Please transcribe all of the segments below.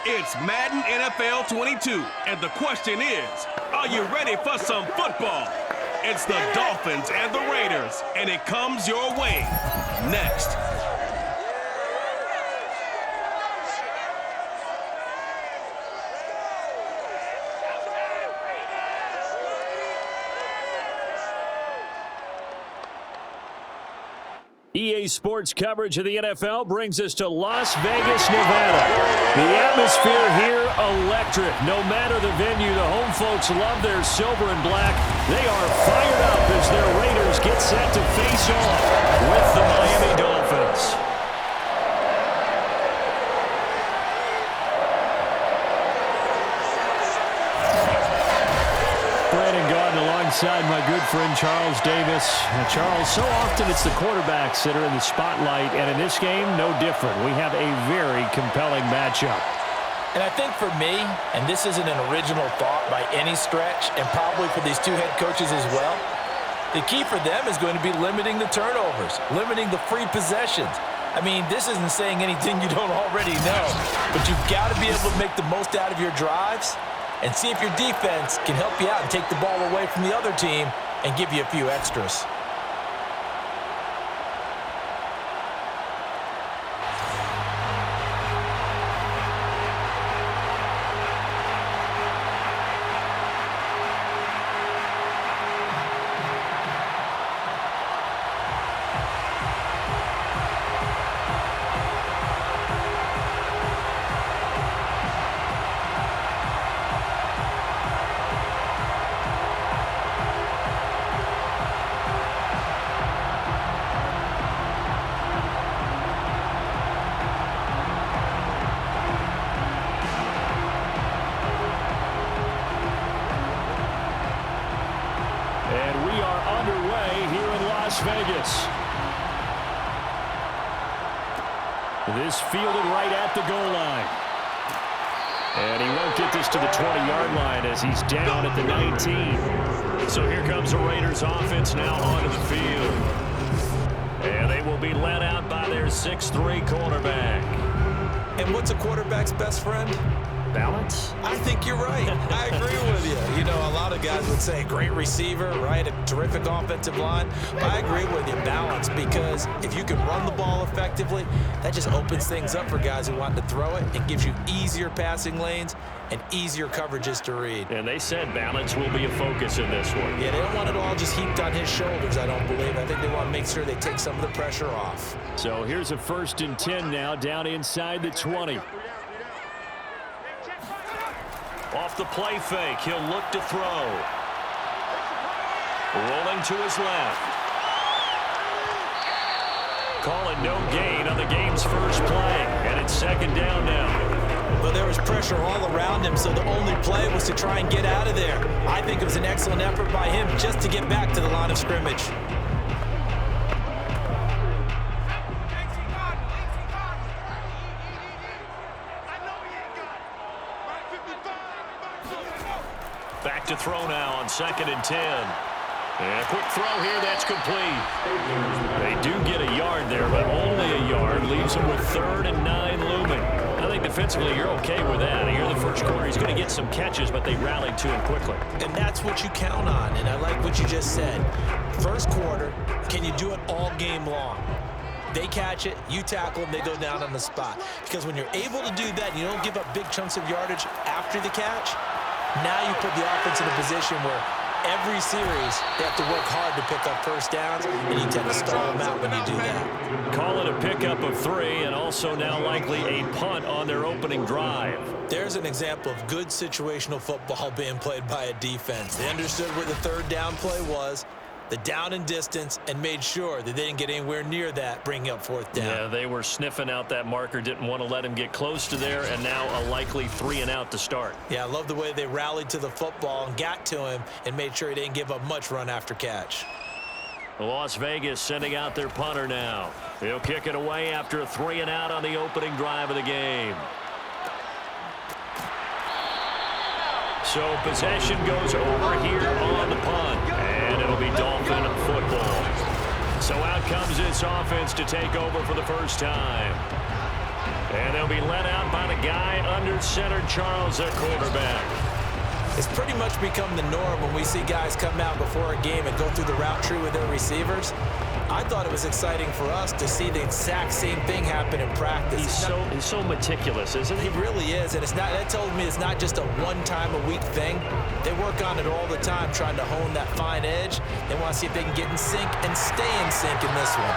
It's Madden NFL 22, and the question is, are you ready for some football? It's the Dolphins and the Raiders, and it comes your way next. EA Sports coverage of the NFL brings us to Las Vegas, Nevada. The atmosphere here, electric. No matter the venue, the home folks love their silver and black. They are fired up as their Raiders get set to face off with the Miami Dolphins. Alongside my good friend Charles Davis. Charles, so often it's the quarterbacks that are in the spotlight, and in this game, no different. We have a very compelling matchup. And I think for me, and this isn't an original thought by any stretch, and probably for these two head coaches as well, the key for them is going to be limiting the turnovers, limiting the free possessions. I mean, this isn't saying anything you don't already know, but you've got to be able to make the most out of your drives and see if your defense can help you out and take the ball away from the other team and give you a few extras. Vegas. This fielded right at the goal line. And he won't get this to the 20-yard line as he's down at the 19. So here comes the Raiders offense now onto the field. And they will be led out by their 6'3" quarterback. And what's a quarterback's best friend? Balance? I think you're right. I agree with you. You know, a lot of guys would say great receiver, right? A terrific offensive line. But I agree with you, balance, because if you can run the ball effectively, that just opens things up for guys who want to throw it and gives you easier passing lanes and easier coverages to read. And they said balance will be a focus in this one. Yeah, they don't want it all just heaped on his shoulders, I don't believe. I think they want to make sure they take some of the pressure off. So here's a 1st and 10 now down inside the 20. Off the play fake, he'll look to throw. Rolling to his left. Call it no gain on the game's first play, and it's 2nd down now. Well, there was pressure all around him, so the only play was to try and get out of there. I think it was an excellent effort by him just to get back to the line of scrimmage. Back to throw now on 2nd and 10. And a quick throw here, that's complete. They do get a yard there, but only a yard. Leaves them with 3rd and 9 looming. I think defensively you're okay with that. Here in the first quarter, he's going to get some catches, but they rallied to him quickly. And that's what you count on, and I like what you just said. First quarter, can you do it all game long? They catch it, you tackle them, they go down on the spot. Because when you're able to do that, you don't give up big chunks of yardage after the catch. Now you put the offense in a position where every series they have to work hard to pick up first downs, and you tend to stall them out when you do that. Call it a pickup of 3, and also now likely a punt on their opening drive. There's an example of good situational football being played by a defense. They understood where the 3rd down play was, the down and distance, and made sure that they didn't get anywhere near that, bringing up 4th down. Yeah, they were sniffing out that marker, didn't want to let him get close to there, and now a likely 3 and out to start. Yeah, I love the way they rallied to the football and got to him and made sure he didn't give up much run after catch. Las Vegas sending out their punter now. He'll kick it away after a 3 and out on the opening drive of the game. So possession goes over here on the punt, and it'll be Dolphin football. So out comes this offense to take over for the first time. And they'll be let out by the guy under center, Charles, their quarterback. It's pretty much become the norm when we see guys come out before a game and go through the route tree with their receivers. I thought it was exciting for us to see the exact same thing happen in practice. He's so meticulous, isn't he? He really is, and that tells me it's not just a one-time-a-week thing. They work on it all the time, trying to hone that fine edge. They want to see if they can get in sync and stay in sync in this one.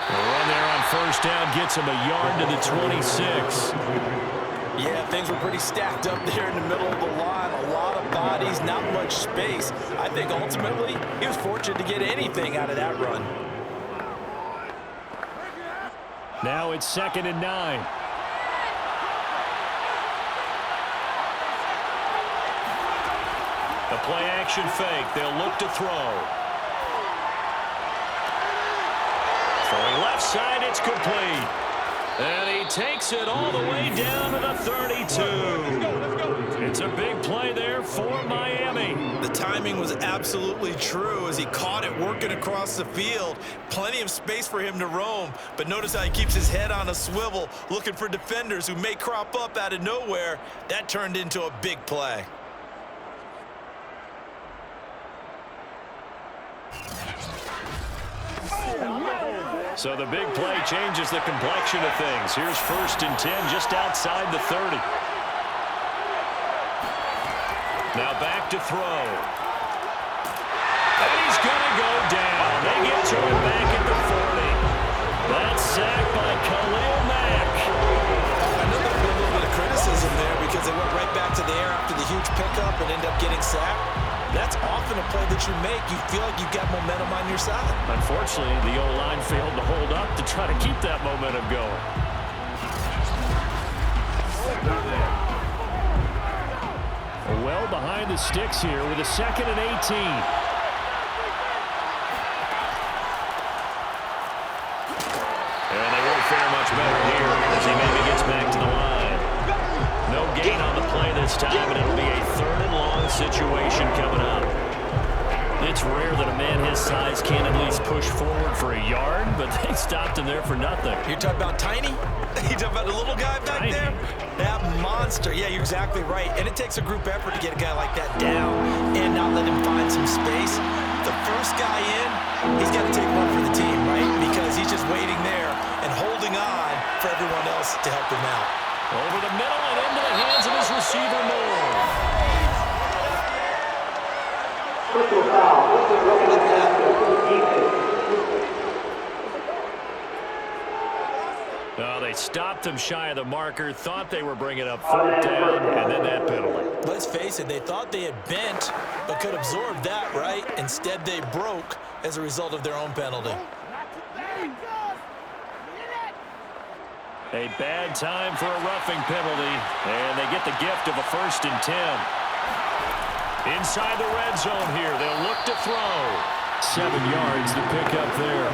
The run there on first down gets him a yard to the 26. Yeah, things were pretty stacked up there in the middle of the line. A lot of bodies, not much space. I think ultimately he was fortunate to get anything out of that run. Now it's 2nd and 9. The play action fake. They'll look to throw. Throwing left side, it's complete. And he takes it all the way down to the 32. It's a big play there for Miami. The timing was absolutely true as he caught it working across the field. Plenty of space for him to roam. But notice how he keeps his head on a swivel, looking for defenders who may crop up out of nowhere. That turned into a big play. So the big play changes the complexion of things. Here's 1st and 10 just outside the 30. Now back to throw. And he's going to go down. They get to him back at the 40. That's sacked by Khalil Mack. I know there'll be a little bit of criticism there because they went right back to the air after the huge pickup and ended up getting sacked. That's often a play that you make. You feel like you've got momentum on your side. Unfortunately, the O-line failed to hold up to try to keep that momentum going. Well behind the sticks here with a 2nd and 18. And they won't fare much better here as he maybe gets back to the line. No gain on the play this time, and it'll be a 3rd and long situation coming up. It's rare that a man his size can't at least push forward for a yard, but they stopped him there for nothing. You're talking about tiny? You talking about the little guy back there? That monster. Yeah, you're exactly right. And it takes a group effort to get a guy like that down and not let him find some space. The first guy in, he's got to take one for the team, right? Because he's just waiting there and holding on for everyone else to help him out. Over the middle and into the hands of his receiver, Moore. No, they stopped him shy of the marker, thought they were bringing up 4th down, and then that penalty. Let's face it, they thought they had bent, but could absorb that, right? Instead, they broke as a result of their own penalty. A bad time for a roughing penalty, and they get the gift of a 1st and 10. Inside the red zone here, they'll look to throw. 7 yards to pick up there.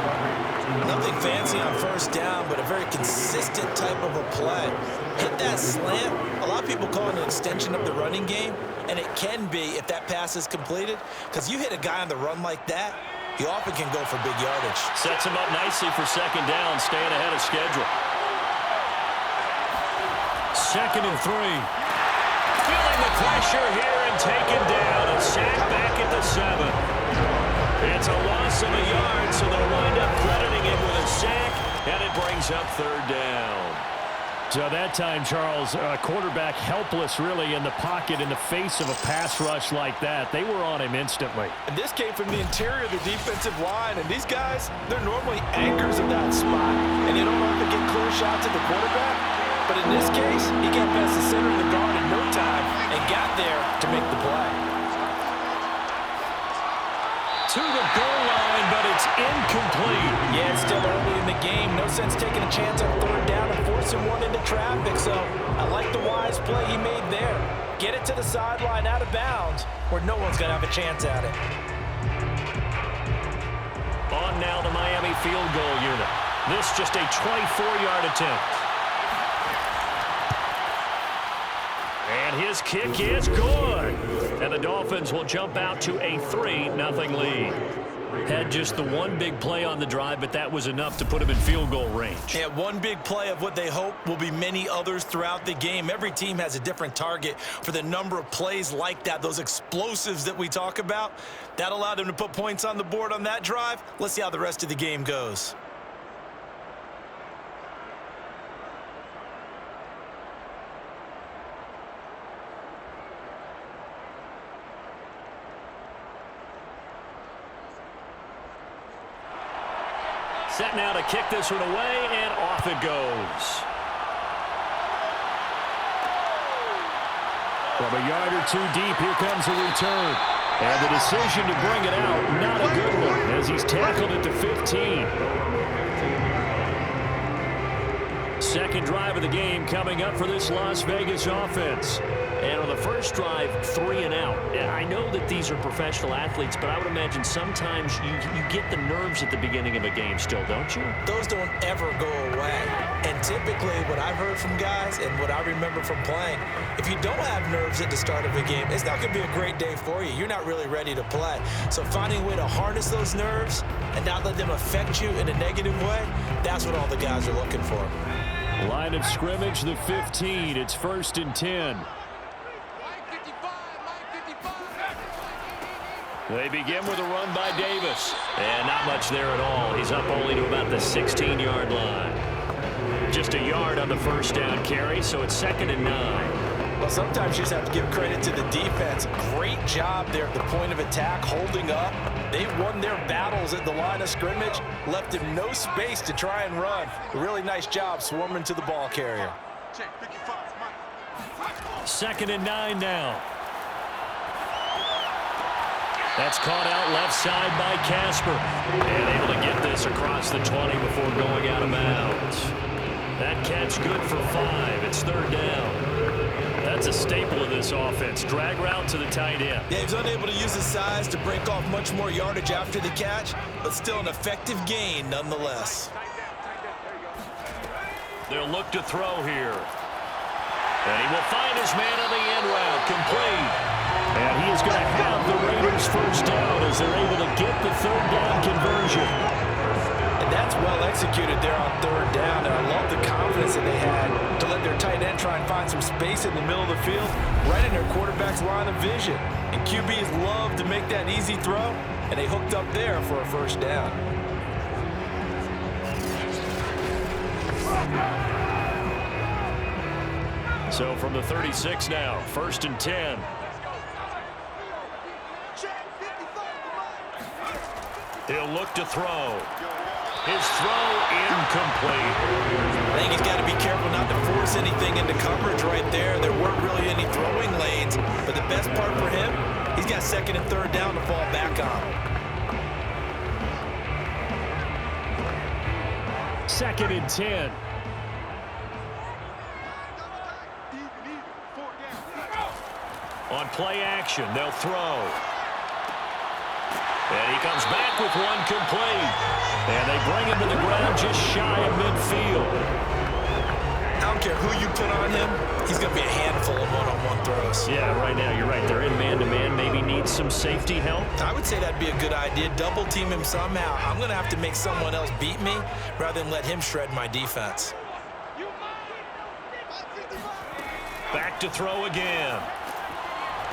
Nothing fancy on first down, but a very consistent type of a play. Hit that slant. A lot of people call it an extension of the running game, and it can be if that pass is completed, because you hit a guy on the run like that, he often can go for big yardage. Sets him up nicely for 2nd down, staying ahead of schedule. 2nd and 3. Feeling the pressure here and taken down. A sack back at the 7. It's a loss of a yard, so they'll wind up crediting it with a sack, and it brings up 3rd down. So that time, Charles, quarterback helpless really in the pocket in the face of a pass rush like that. They were on him instantly. And this came from the interior of the defensive line, and these guys, they're normally anchors of that spot, and they don't often get clear shots at the quarterback. But in this case, he got past the center of the guard in no time and got there to make the play. To the goal line, but it's incomplete. Yeah, it's still early in the game. No sense taking a chance on 3rd down and forcing one into traffic. So I like the wise play he made there. Get it to the sideline out of bounds where no one's going to have a chance at it. On now the Miami field goal unit. This just a 24-yard attempt. And his kick is good. And the Dolphins will jump out to a 3-0 lead. Had just the one big play on the drive, but that was enough to put him in field goal range. Yeah, one big play of what they hope will be many others throughout the game. Every team has a different target for the number of plays like that, those explosives that we talk about. That allowed them to put points on the board on that drive. Let's see how the rest of the game goes. Set now to kick this one away, and off it goes. From a yard or two deep, here comes a return. And the decision to bring it out, not a good one, as he's tackled at the 15. Second drive of the game coming up for this Las Vegas offense. And on the first drive, 3 and out. I know that these are professional athletes, but I would imagine sometimes you get the nerves at the beginning of a game still, don't you? Those don't ever go away. And typically what I've heard from guys and what I remember from playing, if you don't have nerves at the start of a game, it's not going to be a great day for you. You're not really ready to play. So finding a way to harness those nerves and not let them affect you in a negative way, that's what all the guys are looking for. Line of scrimmage, the 15. It's 1st and 10. They begin with a run by Davis. And not much there at all. He's up only to about the 16-yard line. Just a yard on the first down carry, so it's 2nd and 9. Well, sometimes you just have to give credit to the defense. Great job there at the point of attack, holding up. They won their battles at the line of scrimmage, left him no space to try and run. A really nice job swarming to the ball carrier. 2nd and 9 now. That's caught out left side by Casper. And able to get this across the 20 before going out of bounds. That catch good for 5. It's 3rd down. That's a staple of this offense. Drag route to the tight end. Yeah, he's unable to use his size to break off much more yardage after the catch, but still an effective gain nonetheless. They'll look to throw here. And he will find his man on the end route. Complete. And he is going to have the Raiders first down as they're able to get the 3rd down conversion. And that's well executed there on 3rd down. And I love the confidence that they had to let their tight end try and find some space in the middle of the field, right in their quarterback's line of vision. And QBs love to make that easy throw, and they hooked up there for a first down. So from the 36 now, 1st and 10. He'll look to throw. His throw incomplete. I think he's got to be careful not to force anything into coverage right there. There weren't really any throwing lanes, but the best part for him, he's got 2nd and 3rd down to fall back on. 2nd and 10. On play action, they'll throw. And he comes back with one complete. And they bring him to the ground just shy of midfield. I don't care who you put on him, he's going to be a handful of one-on-one throws. Yeah, right now you're right. They're in man-to-man, maybe needs some safety help. I would say that'd be a good idea. Double team him somehow. I'm going to have to make someone else beat me rather than let him shred my defense. Back to throw again.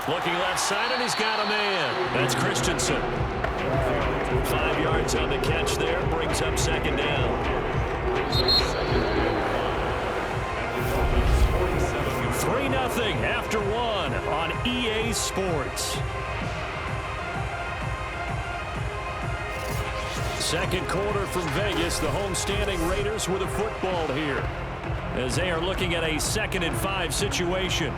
Looking left side, and he's got a man. That's Christensen. 5 yards on the catch there. Brings up 2nd down. 3-0 after 1 on EA Sports. Second quarter from Vegas. The homestanding Raiders with a football here, as they are looking at a 2nd and 5 situation.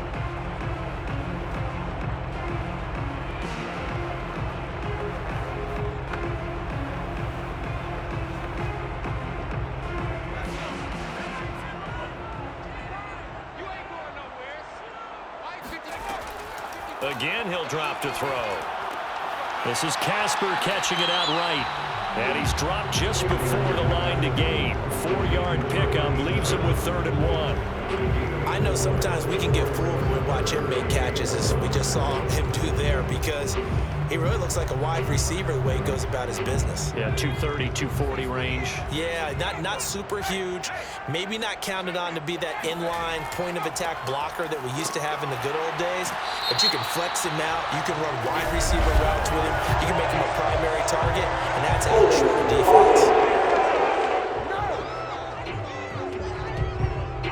Again, he'll drop to throw. This is Casper catching it out right. And he's dropped just before the line to gain. 4-yard pickup leaves him with 3rd and 1. I know sometimes we can get fooled when we watch him make catches, as we just saw him do there, because he really looks like a wide receiver the way he goes about his business. Yeah, 230, 240 range. Yeah, not super huge. Maybe not counted on to be that inline point-of-attack blocker that we used to have in the good old days, but you can flex him out. You can run wide receiver routes with him. You can make him a primary target, and that's how you short the defense.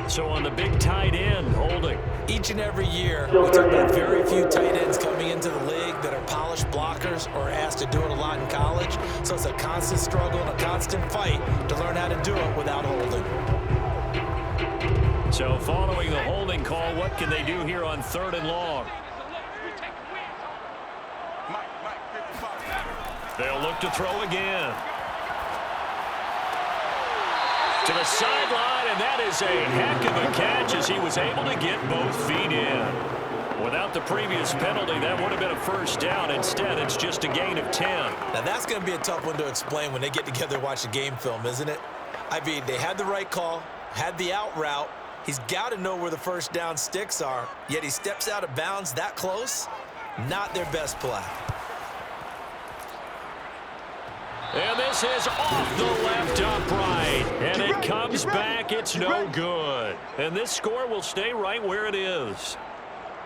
So on the big tight end, holding. Each and every year, we talk about very few tight ends coming into the league that are polished blockers or asked to do it a lot in college. So it's a constant struggle and a constant fight to learn how to do it without holding. So following the holding call, what can they do here on 3rd and long? They'll look to throw again. To the sideline, and that is a heck of a catch as he was able to get both feet in. Without the previous penalty, that would have been a 1st down. Instead, it's just a gain of 10. Now, that's going to be a tough one to explain when they get together and watch the game film, isn't it? I mean, they had the right call, had the out route. He's got to know where the 1st down sticks are, yet he steps out of bounds that close. Not their best play. And this is off the left upright. And it comes back. It's no good. And this score will stay right where it is.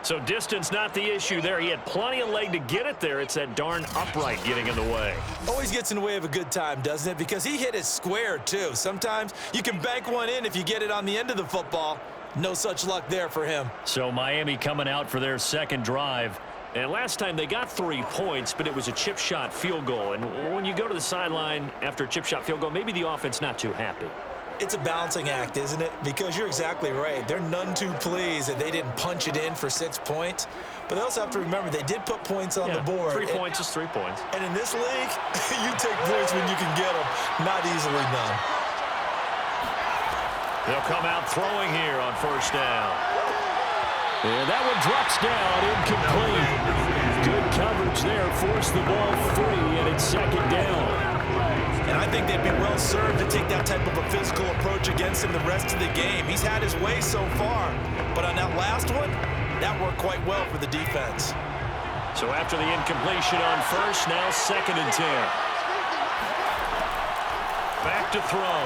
So distance not the issue there. He had plenty of leg to get it there. It's that darn upright getting in the way. Always gets in the way of a good time, doesn't it? Because he hit it square, too. Sometimes you can bank one in if you get it on the end of the football. No such luck there for him. So Miami coming out for their 2nd drive. And last time they got 3 points, but it was a chip shot field goal. And when you go to the sideline after a chip shot field goal, maybe the offense not too happy. It's a balancing act, isn't it? Because you're exactly right. They're none too pleased that they didn't punch it in for 6 points. But they also have to remember they did put points on the board. 3 points is 3 points. And in this league, you take points when you can get them. Not easily done. They'll come out throwing here on 1st down. And that one drops down, incomplete. Good coverage there, forced the ball free, and it's 2nd down. And I think they'd be well served to take that type of a physical approach against him the rest of the game. He's had his way so far, but on that last one, that worked quite well for the defense. So after the incompletion on 1st, now 2nd and 10. Back to throw.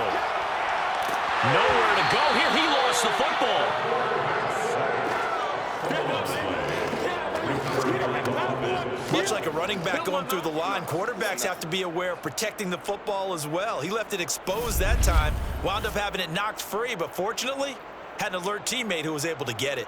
Nowhere to go here. He lost the football. Much like a running back going through the line, quarterbacks have to be aware of protecting the football as well. He left it exposed that time, wound up having it knocked free, but fortunately, had an alert teammate who was able to get it.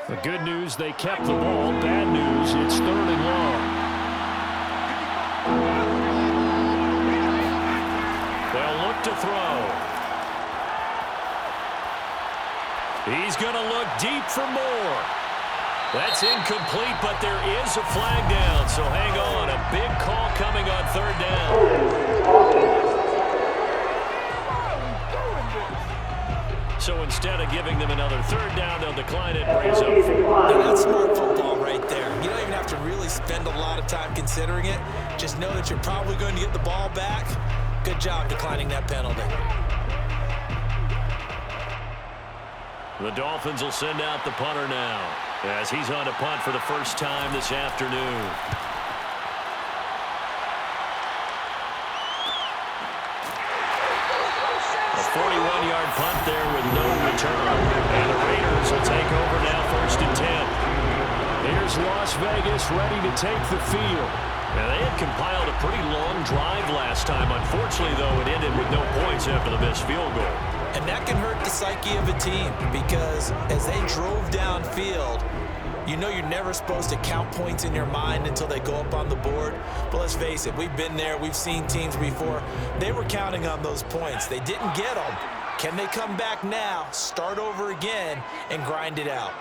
The good news, they kept the ball. Bad news, it's 3rd and long. They'll look to throw. He's going to look deep for more. That's incomplete, but there is a flag down, so hang on. A big call coming on 3rd down. So instead of giving them another 3rd down, they'll decline it, brings up 4. That's smart football right there. You don't even have to really spend a lot of time considering it. Just know that you're probably going to get the ball back. Good job declining that penalty. The Dolphins will send out the punter now, as he's on to punt for the 1st time this afternoon. A 41-yard punt there with no return. And the Raiders will take over now 1st and 10. Here's Las Vegas ready to take the field. Now, they had compiled a pretty long drive last time. Unfortunately, though, it ended with no points after the missed field goal. And that can hurt the psyche of a team because as they drove downfield, you know you're never supposed to count points in your mind until they go up on the board. But let's face it, we've been there. We've seen teams before. They were counting on those points. They didn't get them. Can they come back now, start over again, and grind it out?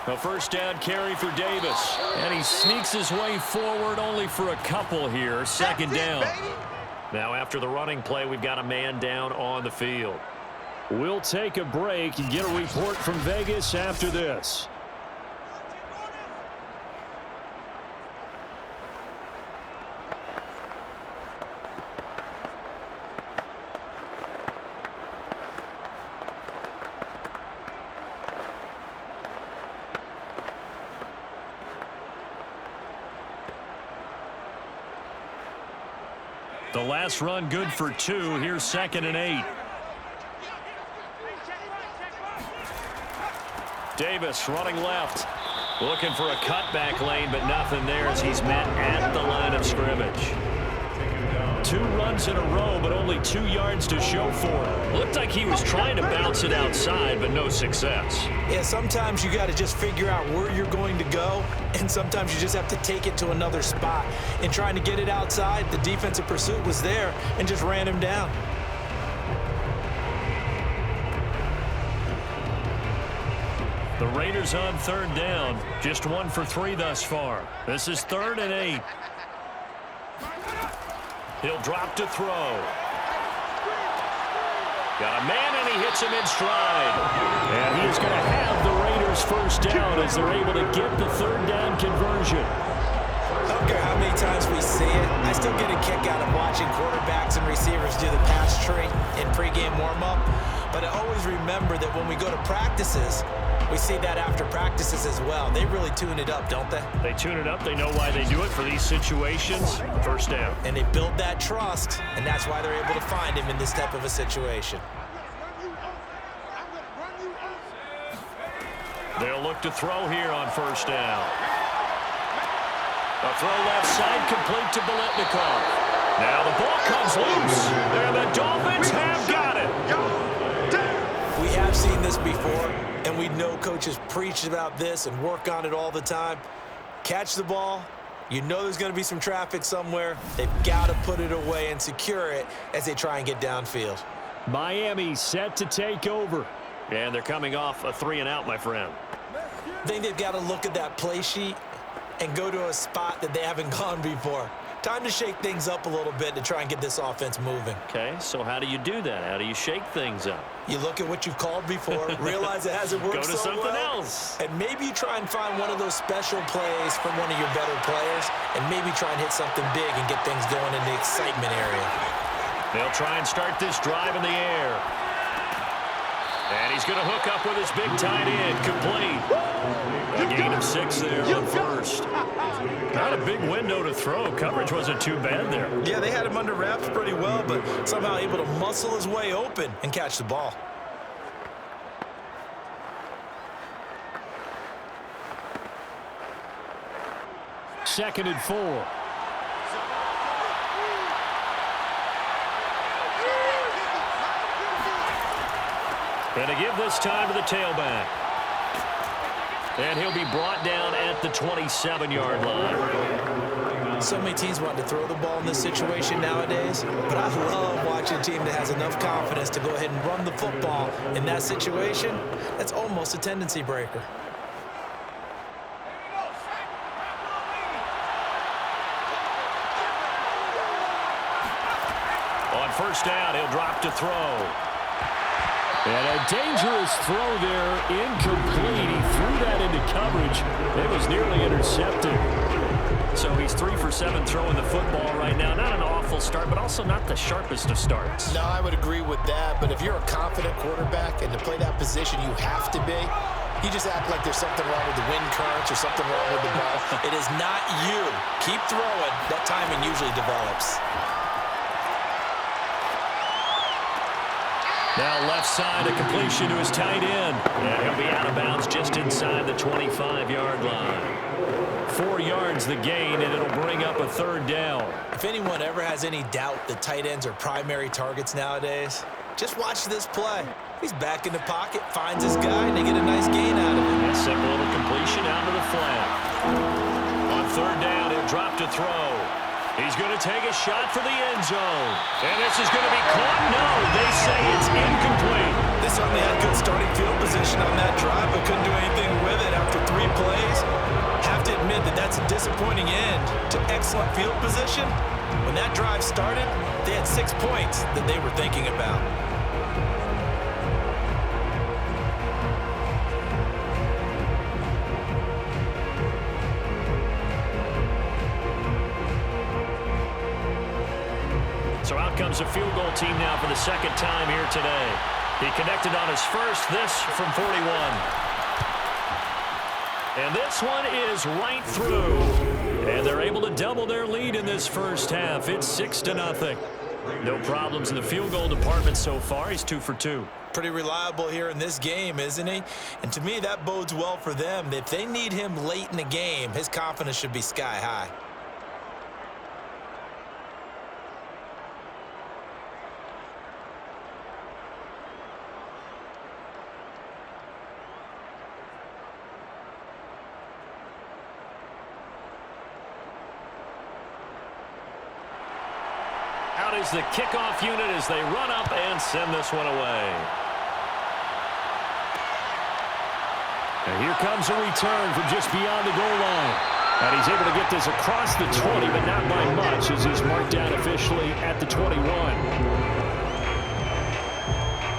A 1st down carry for Davis. And he sneaks his way forward only for a couple here. 2nd down. Now after the running play, we've got a man down on the field. We'll take a break and get a report from Vegas after this. The last run good for 2. Here's 2nd and 8. Davis running left. Looking for a cutback lane, but nothing there as he's met at the line of scrimmage. 2 runs in a row, but only 2 yards to show for it. Looked like he was trying to bounce it outside, but no success. Yeah, sometimes you got to just figure out where you're going to go, and sometimes you just have to take it to another spot. In trying to get it outside, the defensive pursuit was there and just ran him down. The Raiders on 3rd down. Just 1 for 3 thus far. This is 3rd and 8. He'll drop to throw. Got a man, and he hits him in stride. And he's going to have the Raiders first down as they're able to get the 3rd down conversion. I don't care how many times we see it. I still get a kick out of watching quarterbacks and receivers do the pass tree in pregame warm-up. But I always remember that when we go to practices, we see that after practices as well. They really tune it up, don't they? They tune it up. They know why they do it for these situations. First down. And they build that trust, and that's why they're able to find him in this type of a situation. They'll look to throw here on 1st down. A throw left side complete to Biletnikoff. Now the ball comes loose, and the Dolphins have got it. We have seen this before, and we know coaches preach about this and work on it all the time. Catch the ball. You know there's going to be some traffic somewhere. They've got to put it away and secure it as they try and get downfield. Miami set to take over. And they're coming off a 3-and-out, my friend. I think they've got to look at that play sheet and go to a spot that they haven't gone before. Time to shake things up a little bit to try and get this offense moving. Okay, so how do you do that? How do you shake things up? You look at what you've called before, realize it hasn't worked so well. Go to something else. And maybe you try and find one of those special plays from one of your better players, and maybe try and hit something big and get things going in the excitement area. They'll try and start this drive in the air. And he's going to hook up with his big tight end, complete. A gain of 6 there on 1st. Not a big window to throw. Coverage wasn't too bad there. Yeah, they had him under wraps pretty well, but somehow able to muscle his way open and catch the ball. Second and 4. And to give this time to the tailback. And he'll be brought down at the 27-yard line. So many teams want to throw the ball in this situation nowadays, but I love watching a team that has enough confidence to go ahead and run the football in that situation. That's almost a tendency breaker. On 1st down, he'll drop to throw. And a dangerous throw there, incomplete. He threw that into coverage. It was nearly intercepted. So he's 3 for 7 throwing the football right now. Not an awful start, but also not the sharpest of starts. No, I would agree with that. But if you're a confident quarterback and to play that position, you have to be. You just act like there's something wrong with the wind currents or something wrong with the ball. It is not you. Keep throwing. That timing usually develops. Now left side, a completion to his tight end. And he'll be out of bounds just inside the 25-yard line. 4 yards the gain, and it'll bring up a 3rd down. If anyone ever has any doubt that tight ends are primary targets nowadays, just watch this play. He's back in the pocket, finds his guy, and they get a nice gain out of it. A simple little completion out to the flat. On 3rd down, he'll drop to throw. He's going to take a shot for the end zone. And this is going to be caught. No, they say it's incomplete. They certainly had good starting field position on that drive, but couldn't do anything with it after 3 plays. Have have to admit that that's a disappointing end to excellent field position. When that drive started, they had 6 points that they were thinking about. So out comes a field goal team now for the second time here today. He connected on his first, this from 41. And this one is right through. And they're able to double their lead in this first half. It's 6-0. No problems in the field goal department so far. He's 2 for 2. Pretty reliable here in this game, isn't he? And to me, that bodes well for them. If they need him late in the game, his confidence should be sky high. Out is the kickoff unit as they run up and send this one away. And here comes a return from just beyond the goal line. And he's able to get this across the 20, but not by much as he's marked down officially at the 21.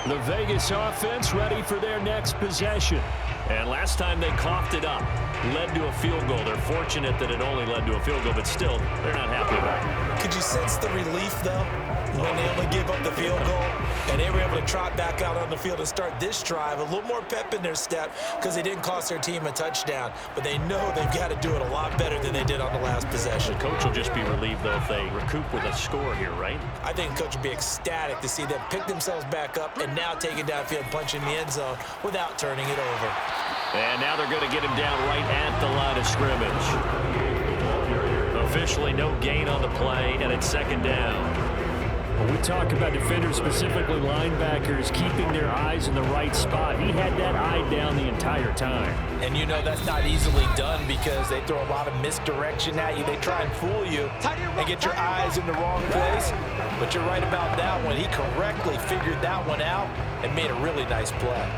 The Vegas offense ready for their next possession. And last time they coughed it up, led to a field goal. They're fortunate that it only led to a field goal, but still, they're not happy about it. Could you sense the relief, though, when they only gave up the field goal and they were able to trot back out on the field and start this drive? A little more pep in their step because they didn't cost their team a touchdown, but they know they've got to do it a lot better than they did on the last possession. The coach will just be relieved, though, if they recoup with a score here, right? I think the coach will be ecstatic to see them pick themselves back up and now take it downfield, punch in the end zone without turning it over. And now they're going to get him down right at the line of scrimmage. Officially no gain on the play, and it's second down. When we talk about defenders, specifically linebackers, keeping their eyes in the right spot, he had that eye down the entire time. And you know that's not easily done because they throw a lot of misdirection at you. They try and fool you and get your eyes in the wrong place. But you're right about that one. He correctly figured that one out and made a really nice play.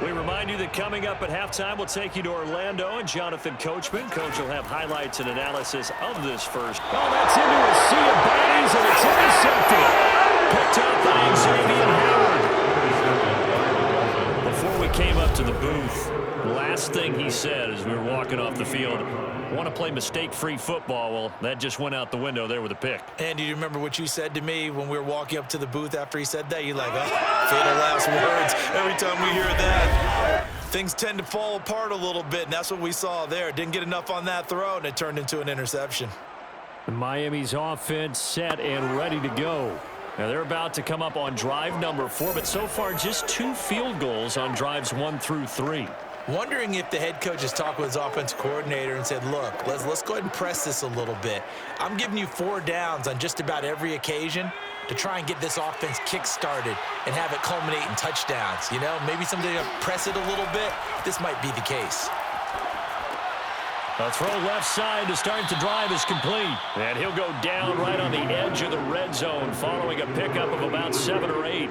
We remind you that coming up at halftime, we'll take you to Orlando and Jonathan Coachman. Coach will have highlights and analysis of this first. Oh, that's into a sea of bodies, and it's intercepted. Picked up by Xavier Howard. Before we came up to the booth, the last thing he said as we were walking off the field, want to play mistake-free football. Well, that just went out the window there with a pick. Andy, do you remember what you said to me when we were walking up to the booth after he said that? You're like, oh, fatal last words. Every time we hear that, things tend to fall apart a little bit, and that's what we saw there. Didn't get enough on that throw, and it turned into an interception. Miami's offense set and ready to go. Now they're about to come up on drive number 4, but so far just 2 field goals on drives 1 through 3. Wondering if the head coach has talked with his offensive coordinator and said, look, let's go ahead and press this a little bit. I'm giving you 4 downs on just about every occasion to try and get this offense kick-started and have it culminate in touchdowns. You know, maybe someday to press it a little bit. This might be the case. A throw left side to start the drive is complete. And he'll go down right on the edge of the red zone following a pickup of about 7 or 8.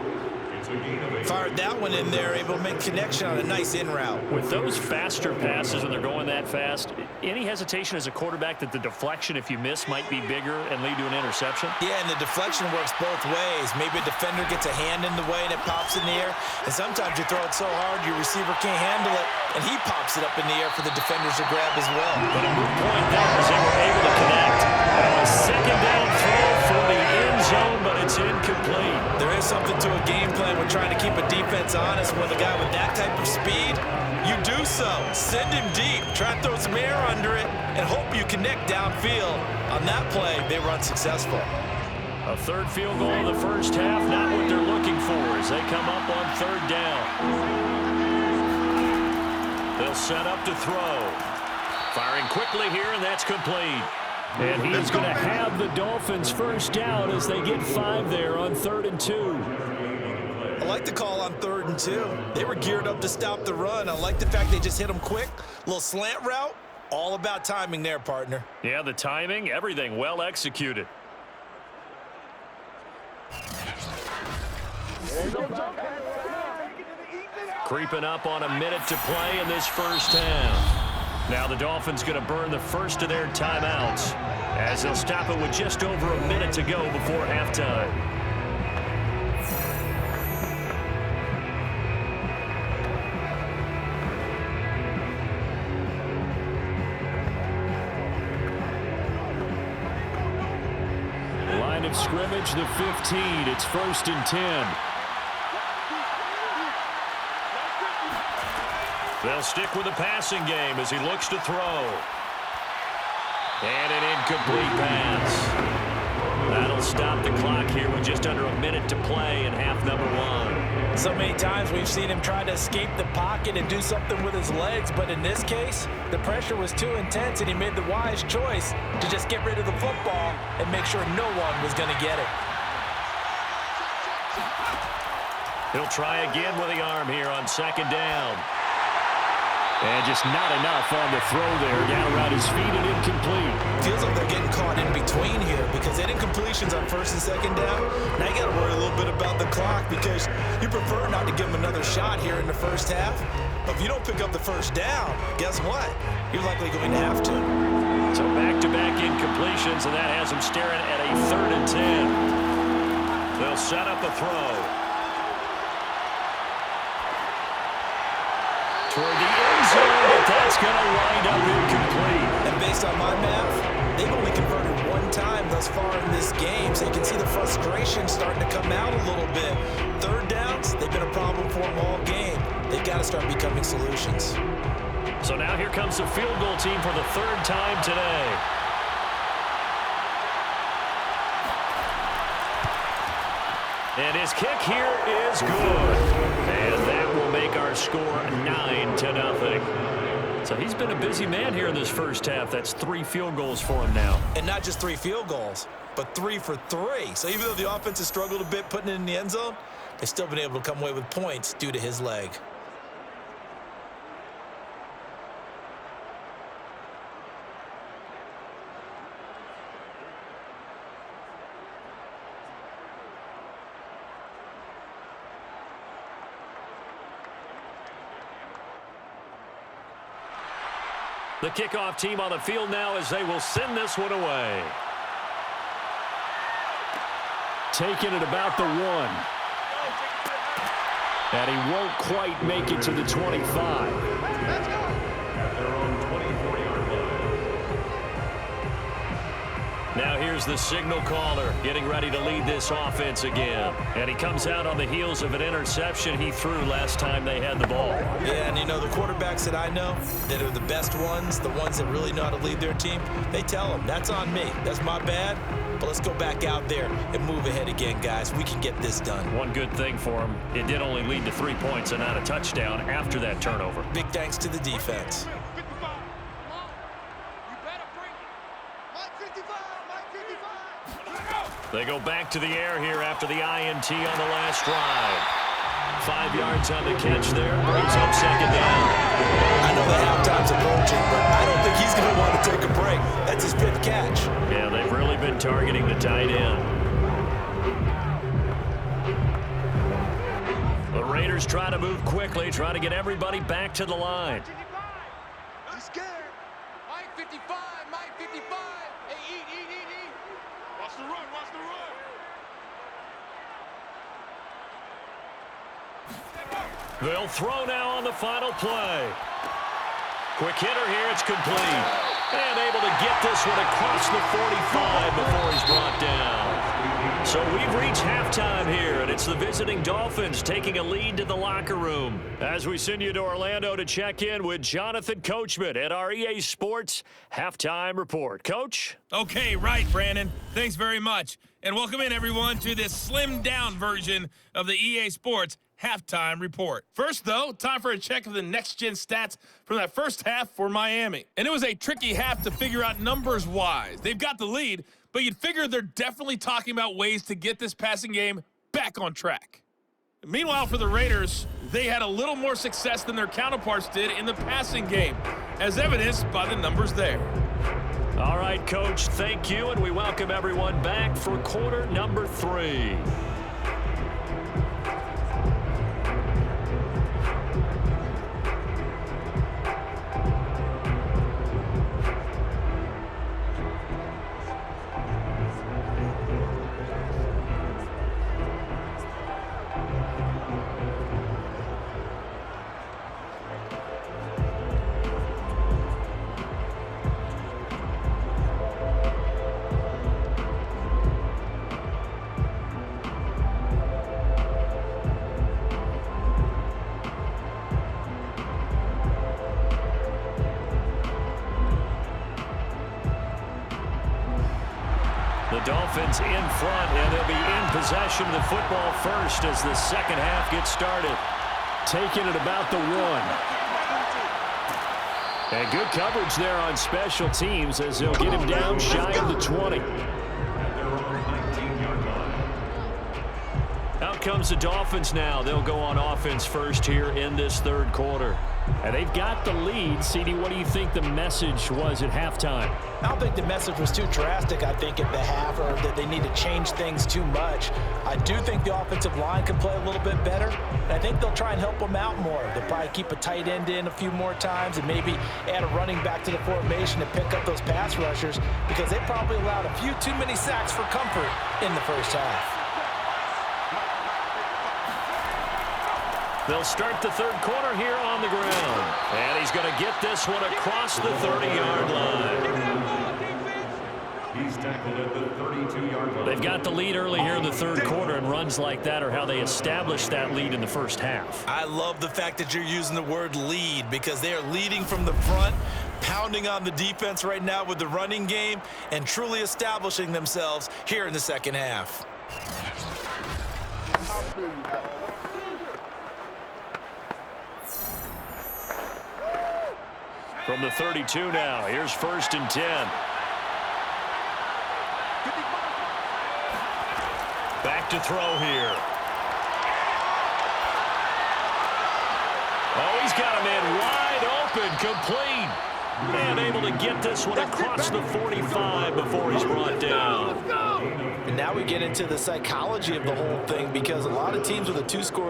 Fired that one in there, able to make connection on a nice in route. With those faster passes when they're going that fast, any hesitation as a quarterback that the deflection, if you miss, might be bigger and lead to an interception? Yeah, and the deflection works both ways. Maybe a defender gets a hand in the way and it pops in the air, and sometimes you throw it so hard your receiver can't handle it, and he pops it up in the air for the defenders to grab as well. But a good point there as they were able to connect. A second down throw for the end zone, but it's incomplete. There is something to a game plan when trying to keep a defense honest. When a guy with that type of speed, you do so. Send him deep, try to throw some air under it, and hope you connect downfield. On that play, they were unsuccessful. A third field goal in the first half, not what they're looking for as they come up on 3rd down. They'll set up to throw. Firing quickly here, and that's complete. And he's going to have the Dolphins first down as they get 5 there on 3rd and 2. I like the call on 3rd and 2. They were geared up to stop the run. I like the fact they just hit them quick. A little slant route. All about timing there, partner. Yeah, the timing, everything well executed. Creeping up on a minute to play in this first half. Now the Dolphins going to burn the first of their timeouts as they'll stop it with just over a minute to go before halftime. Line of scrimmage, the 15. It's 1st and 10. They'll stick with the passing game as he looks to throw. And an incomplete pass. That'll stop the clock here with just under a minute to play in half number 1. So many times we've seen him try to escape the pocket and do something with his legs, but in this case, the pressure was too intense and he made the wise choice to just get rid of the football and make sure no one was going to get it. He'll try again with the arm here on 2nd down. And just not enough on the throw there. Down around his feet and incomplete. Feels like they're getting caught in between here because they did incompletions on 1st and 2nd down. Now you got to worry a little bit about the clock because you prefer not to give them another shot here in the first half. But if you don't pick up the first down, guess what? You're likely going to have to. So back-to-back incompletions, and that has them staring at a 3rd and 10. They'll set up a throw. Toward the end zone, but that's going to wind up incomplete. And based on my math, they've only converted one time thus far in this game, so you can see the frustration starting to come out a little bit. 3rd downs, they've been a problem for them all game. They've got to start becoming solutions. So now here comes the field goal team for the 3rd time today. And his kick here is good. And that will make our score 9-0. So he's been a busy man here in this first half. That's 3 field goals for him now. And not just 3 field goals, but 3 for 3. So even though the offense has struggled a bit putting it in the end zone, they've still been able to come away with points due to his leg. The kickoff team on the field now as they will send this one away. Taking it about the 1. And he won't quite make it to the 25. Let's go. They're on 24-yard line. Now here's the signal caller getting ready to lead this offense again. And he comes out on the heels of an interception he threw last time they had the ball. Yeah, and you know, the quarterbacks that I know that are the best ones, the ones that really know how to lead their team, they tell them, that's on me. That's my bad. But let's go back out there and move ahead again, guys. We can get this done. One good thing for him, it did only lead to 3 points and not a touchdown after that turnover. Big thanks to the defense. They go back to the air here after the INT on the last drive. 5 yards on the catch there. Brings up 2nd down. I know the halftime's approaching, but I don't think he's going to want to take a break. That's his 5th catch. Yeah, they've really been targeting the tight end. The Raiders try to move quickly, try to get everybody back to the line. He's scared. Mike 55, Mike 55. Hey, eat. Watch the run, watch the run. They'll throw now on the final play. Quick hitter here, it's complete. And able to get this one across the 45 before he's brought down. So we've reached halftime here, and it's the visiting Dolphins taking a lead to the locker room. As we send you to Orlando to check in with Jonathan Coachman at our EA Sports Halftime Report. Coach? Okay, right, Brandon. Thanks very much. And welcome in, everyone, to this slimmed-down version of the EA Sports Halftime Report. First, though, time for a check of the next-gen stats from that first half for Miami. And it was a tricky half to figure out numbers-wise. They've got the lead, but you'd figure they're definitely talking about ways to get this passing game back on track. Meanwhile, for the Raiders, they had a little more success than their counterparts did in the passing game, as evidenced by the numbers there. All right, Coach, thank you, and we welcome everyone back for quarter number 3. The Dolphins in front, and they'll be in possession of the football first as the second half gets started. Taking it about the 1. And good coverage there on special teams as they'll get him down shy of the 20. Out comes the Dolphins now. They'll go on offense first here in this third quarter. And they've got the lead. CD, what do you think the message was at halftime? I don't think the message was too drastic, I think, at the half, or that they need to change things too much. I do think the offensive line can play a little bit better, and I think they'll try and help them out more. They'll probably keep a tight end in a few more times and maybe add a running back to the formation and pick up those pass rushers, because they probably allowed a few too many sacks for comfort in the first half. They'll start the third quarter here on the ground. And he's going to get this one across the 30-yard line. He's tackled at the 32-yard line. They've got the lead early here in the third quarter, and runs like that are how they established that lead in the first half. I love the fact that you're using the word lead, because they are leading from the front, pounding on the defense right now with the running game, and truly establishing themselves here in the second half. From the 32 now, here's 1st and 10. Back to throw here. Oh, he's got him in wide open, complete. And able to get this one across the 45 before he's brought down. And now we get into the psychology of the whole thing, because a lot of teams with a 2-score